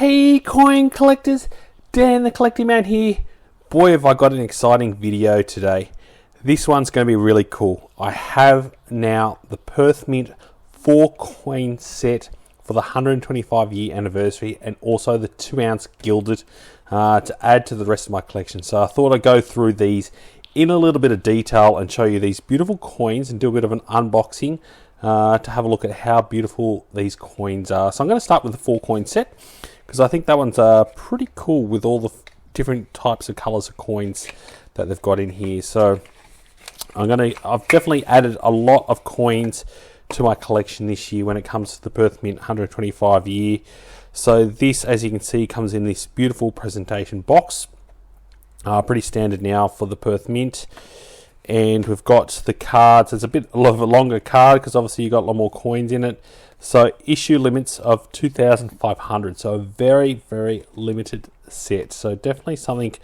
Hey coin collectors, Dan the Collecting Man here. Boy, have I got an exciting video today. This one's going to be really cool. I have now the Perth Mint 4 coin set for the 125 year anniversary and also the 2 ounce gilded to add to the rest of my collection. So I thought I'd go through these in a little bit of detail and show you these beautiful coins and do a bit of an unboxing to have a look at how beautiful these coins are. So I'm going to start with the 4 coin set because I think that one's pretty cool with all the different types of colours of coins that they've got in here. So I've definitely added a lot of coins to my collection this year when it comes to the Perth Mint 125 year. So this, as you can see, comes in this beautiful presentation box. Pretty standard now for the Perth Mint. And we've got the cards. It's a bit of a longer card because obviously you've got a lot more coins in it. So issue limits of 2,500. So a very, very limited set. So definitely something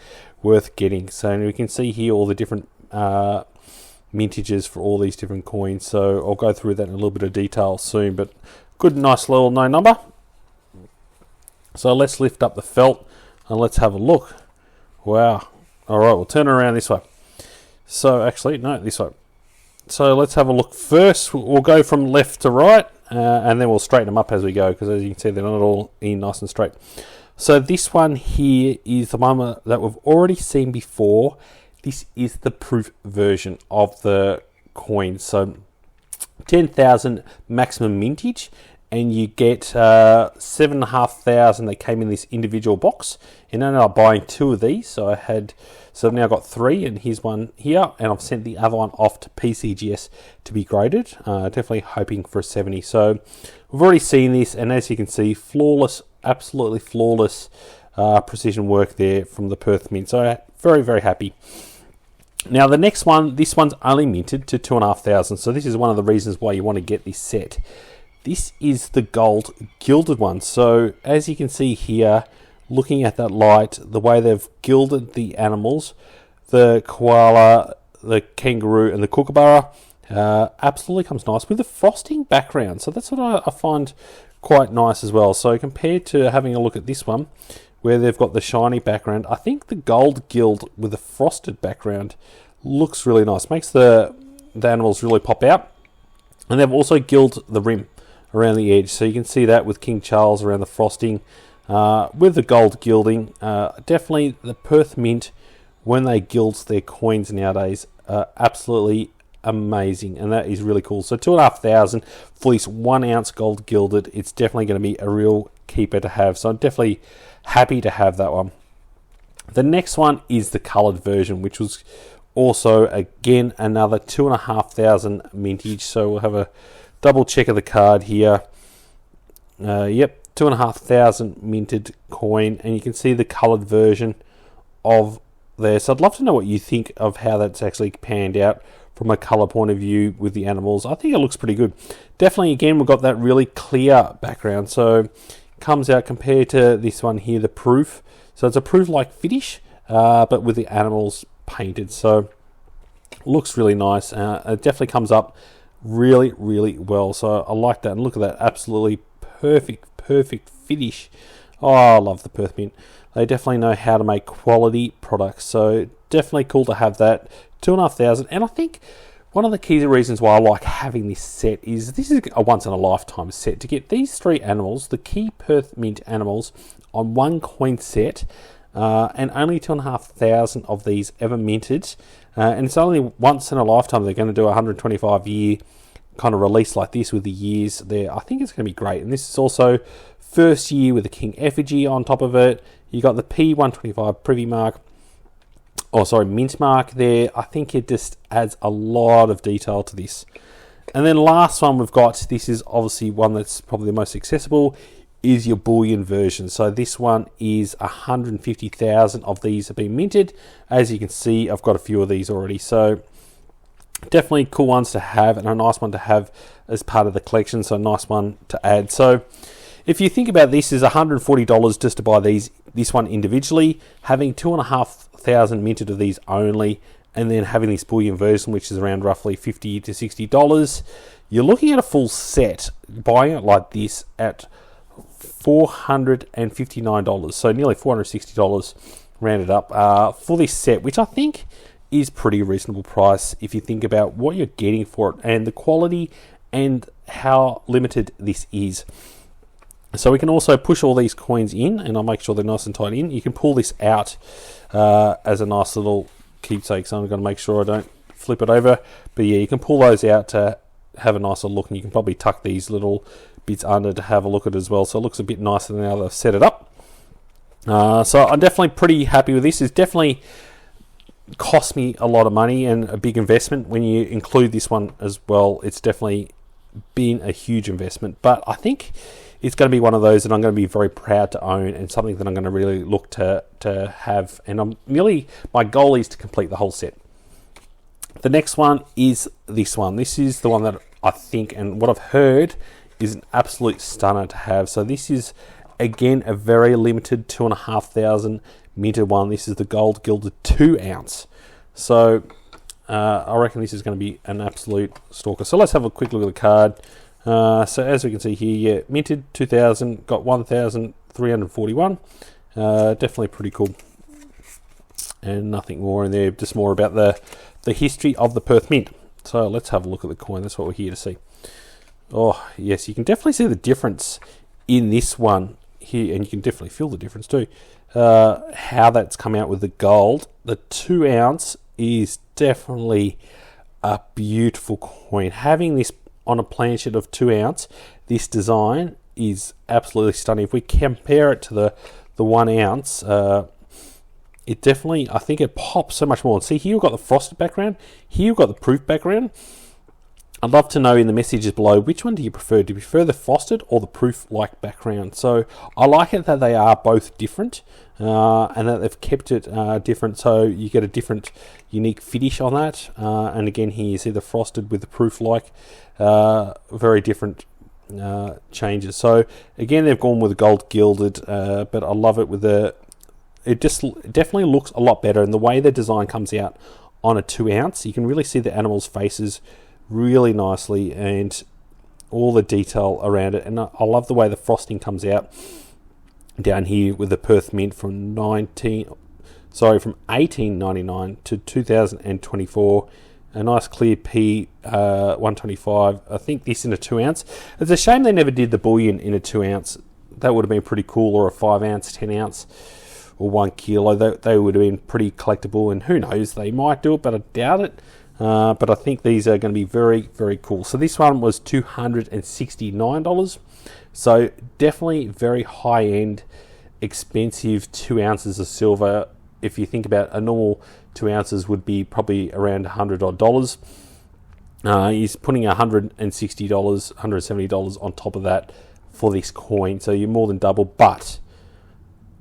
worth getting. So we can see here all the different mintages for all these different coins. So I'll go through that in a little bit of detail soon. But good, nice little no number. So let's lift up the felt and let's have a look. Wow. All right, we'll turn it around this way. So actually, no, this way. So let's have a look first. We'll go from left to right, and then we'll straighten them up as we go, because as you can see, they're not all in nice and straight. So this one here is the one that we've already seen before. This is the proof version of the coin. So 10,000 maximum mintage, and you get 7,500. They came in this individual box, and I ended up buying 2 of these. So I've now got 3, and here's one here, and I've sent the other one off to PCGS to be graded. Definitely hoping for a 70. So we've already seen this, and as you can see, flawless, absolutely flawless precision work there from the Perth Mint. So very, very happy. Now the next one, this one's only minted to 2,500. So this is one of the reasons why you want to get this set. This is the gold gilded one. So as you can see here, looking at that light, the way they've gilded the animals, the koala, the kangaroo, and the kookaburra, absolutely comes nice with the frosting background. So that's what I find quite nice as well. So compared to having a look at this one, where they've got the shiny background, I think the gold gild with the frosted background looks really nice. Makes the animals really pop out. And they've also gilded the rim around the edge. So you can see that with King Charles around the frosting. With the gold gilding, definitely the Perth Mint, when they gild their coins nowadays, absolutely amazing, and that is really cool. So 2,500 for this 1 ounce gold gilded, it's definitely going to be a real keeper to have. So I'm definitely happy to have that one. The next one is the coloured version, which was also again another 2,500 mintage. So we'll have a double check of the card here. Yep. 2,500 minted coin, and you can see the coloured version of there. So I'd love to know what you think of how that's actually panned out from a colour point of view with the animals. I think it looks pretty good. Definitely, again, we've got that really clear background. So comes out compared to this one here, the proof. So it's a proof-like finish, but with the animals painted. So looks really nice. It definitely comes up really, really well. So I like that. And look at that, absolutely perfect finish. Oh, I love the Perth Mint. They definitely know how to make quality products. So definitely cool to have that. 2,500. And I think one of the key reasons why I like having this set is this is a once in a lifetime set. To get these 3 animals, the key Perth Mint animals, on 1 coin set, and only 2,500 of these ever minted. And it's only once in a lifetime they're going to do a 125 year kind of release like this with the years there. I think it's going to be great. And this is also first year with the King effigy on top of it. You got the P125 privy mark, mint mark there. I think it just adds a lot of detail to this. And then last one we've got, this is obviously one that's probably the most accessible, is your bullion version. So this one is 150,000 of these have been minted. As you can see, I've got a few of these already. So definitely cool ones to have, and a nice one to have as part of the collection. So a nice one to add. So if you think about this, is $140 just to buy this one individually, having 2,500 minted of these only, and then having this bullion version, which is around roughly $50 to $60. You're looking at a full set, buying it like this at $459, so nearly $460 rounded up for this set, which I think is pretty reasonable price if you think about what you're getting for it and the quality and how limited this is. So we can also push all these coins in, and I'll make sure they're nice and tight in. You can pull this out as a nice little keepsake, so I'm going to make sure I don't flip it over. But yeah, you can pull those out to have a nicer look, and you can probably tuck these little bits under to have a look at it as well, so it looks a bit nicer than how they've set it up. So I'm definitely pretty happy with this. It's definitely cost me a lot of money and a big investment. When you include this one as well, it's definitely been a huge investment, but I think it's going to be one of those that I'm going to be very proud to own, and something that I'm going to really look to have, and my goal is to complete the whole set. The next one is this one. This is the one that I think, and what I've heard, is an absolute stunner to have. So this is, again, a very limited 2,500 minted one. This is the gold gilded 2 ounce. So I reckon this is going to be an absolute stalker. So let's have a quick look at the card. So as we can see here, yeah, minted 2,000, got 1,341. Definitely pretty cool. And nothing more in there, just more about the history of the Perth Mint. So let's have a look at the coin. That's what we're here to see. Oh, yes, you can definitely see the difference in this one here, and you can definitely feel the difference too. How that's come out with the gold. The 2 ounce is definitely a beautiful coin. Having this on a planchet of 2 ounce, this design is absolutely stunning. If we compare it to the 1 ounce, it definitely, I think it pops so much more. See, here we've got the frosted background, here we've got the proof background. I'd love to know in the messages below, which one do you prefer? Do you prefer the frosted or the proof-like background? So I like it that they are both different, and that they've kept it different, so you get a different, unique finish on that. And again, here you see the frosted with the proof-like, very different changes. So again, they've gone with the gold gilded, but I love it with it definitely looks a lot better, and the way the design comes out on a 2 ounce, you can really see the animals' faces really nicely and all the detail around it. And I love the way the frosting comes out down here with the Perth Mint from 1899 to 2024. A nice clear P 125. I think this in a 2 ounce. It's a shame they never did the bullion in a 2 ounce. That would have been pretty cool, or a 5 ounce, 10 ounce, or 1 kilo. They would have been pretty collectible, and who knows, they might do it, but I doubt it. But I think these are going to be very, very cool. So this one was $269. So definitely very high-end, expensive 2 ounces of silver. If you think about a normal 2 ounces would be probably around $100 odd. He's putting $160, $170 on top of that for this coin. So you're more than double. But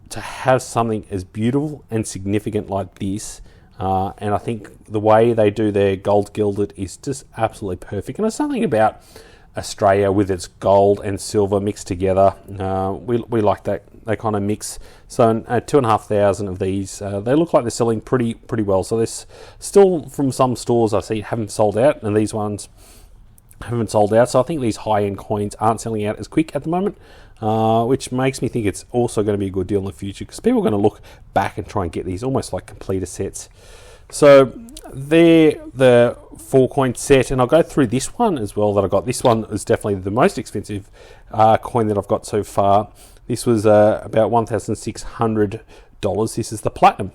to have something as beautiful and significant like this, and I think the way they do their gold gilded is just absolutely perfect. And there's something about Australia with its gold and silver mixed together. We like that kind of mix. So 2,500 of these, they look like they're selling pretty well. So there's still, from some stores I see, haven't sold out, and these ones haven't sold out. So I think these high-end coins aren't selling out as quick at the moment, which makes me think it's also going to be a good deal in the future, because people are going to look back and try and get these almost like completer sets. So they're the 4-coin set, and I'll go through this one as well that I got. This one is definitely the most expensive coin that I've got so far. This was about $1,600. This is the platinum.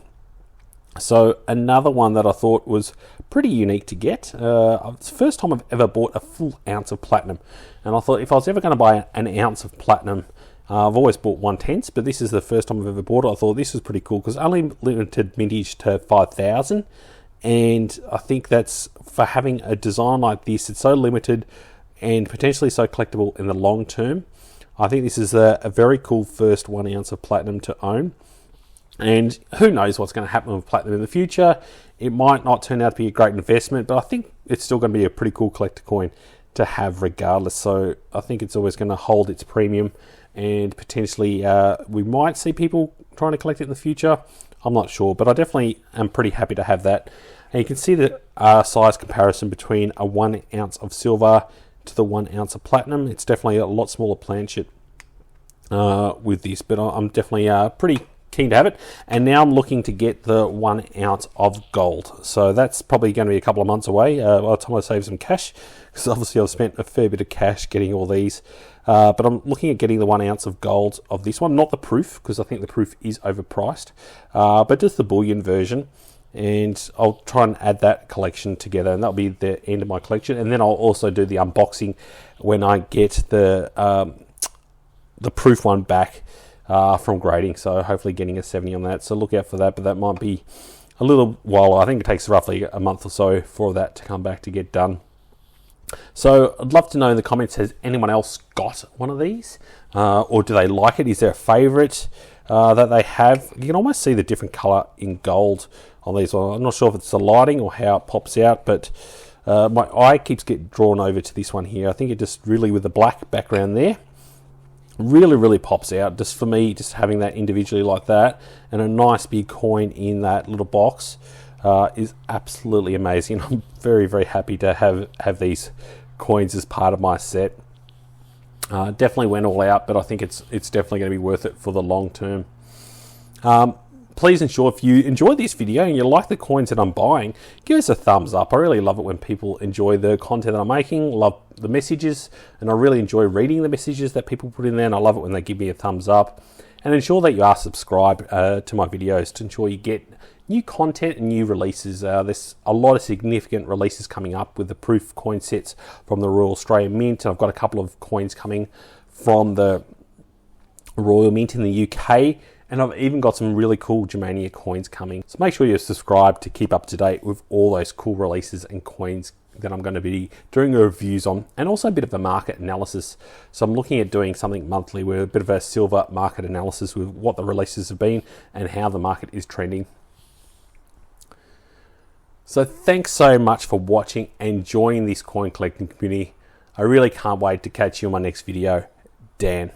So another one that I thought was pretty unique to get. It's the first time I've ever bought a full ounce of platinum, and I thought if I was ever going to buy an ounce of platinum, I've always bought 1/10, but this is the first time I've ever bought it. I thought this was pretty cool because only limited mintage to 5,000, and I think that's, for having a design like this, it's so limited and potentially so collectible in the long term. I think this is a very cool first 1 ounce of platinum to own. And who knows what's going to happen with platinum in the future. It might not turn out to be a great investment, but I think it's still going to be a pretty cool collector coin to have regardless. So I think it's always going to hold its premium, and potentially we might see people trying to collect it in the future. I'm not sure, but I definitely am pretty happy to have that. And you can see the size comparison between a 1 ounce of silver to the 1 ounce of platinum. It's definitely a lot smaller planchet with this, but I'm definitely pretty keen to have it. And now I'm looking to get the 1 ounce of gold, so that's probably going to be a couple of months away by the time I save some cash, because obviously I've spent a fair bit of cash getting all these. But I'm looking at getting the 1 ounce of gold of this one, not the proof, because I think the proof is overpriced, but just the bullion version. And I'll try and add that collection together, and that'll be the end of my collection. And then I'll also do the unboxing when I get the proof one back from grading. So hopefully getting a 70 on that. So look out for that, but that might be a little while. I think it takes roughly a month or so for that to come back to get done. So I'd love to know in the comments, has anyone else got one of these? Or do they like it? Is there a favourite that they have? You can almost see the different colour in gold on these. Well, I'm not sure if it's the lighting or how it pops out, but my eye keeps getting drawn over to this one here. I think it just really, with the black background there, really pops out. Just for me, just having that individually like that, and a nice big coin in that little box is absolutely amazing. I'm very happy to have these coins as part of my set. Definitely went all out, but I think it's definitely going to be worth it for the long term. Please ensure, if you enjoy this video and you like the coins that I'm buying, give us a thumbs up. I really love it when people enjoy the content that I'm making, love the messages, and I really enjoy reading the messages that people put in there, and I love it when they give me a thumbs up. And ensure that you are subscribed to my videos to ensure you get new content and new releases. There's a lot of significant releases coming up with the proof coin sets from the Royal Australian Mint. I've got a couple of coins coming from the Royal Mint in the UK, and I've even got some really cool Germania coins coming. So make sure you're subscribed to keep up to date with all those cool releases and coins that I'm going to be doing reviews on, and also a bit of a market analysis. So I'm looking at doing something monthly with a bit of a silver market analysis with what the releases have been and how the market is trending. So thanks so much for watching and joining this coin collecting community. I really can't wait to catch you on my next video. Dan.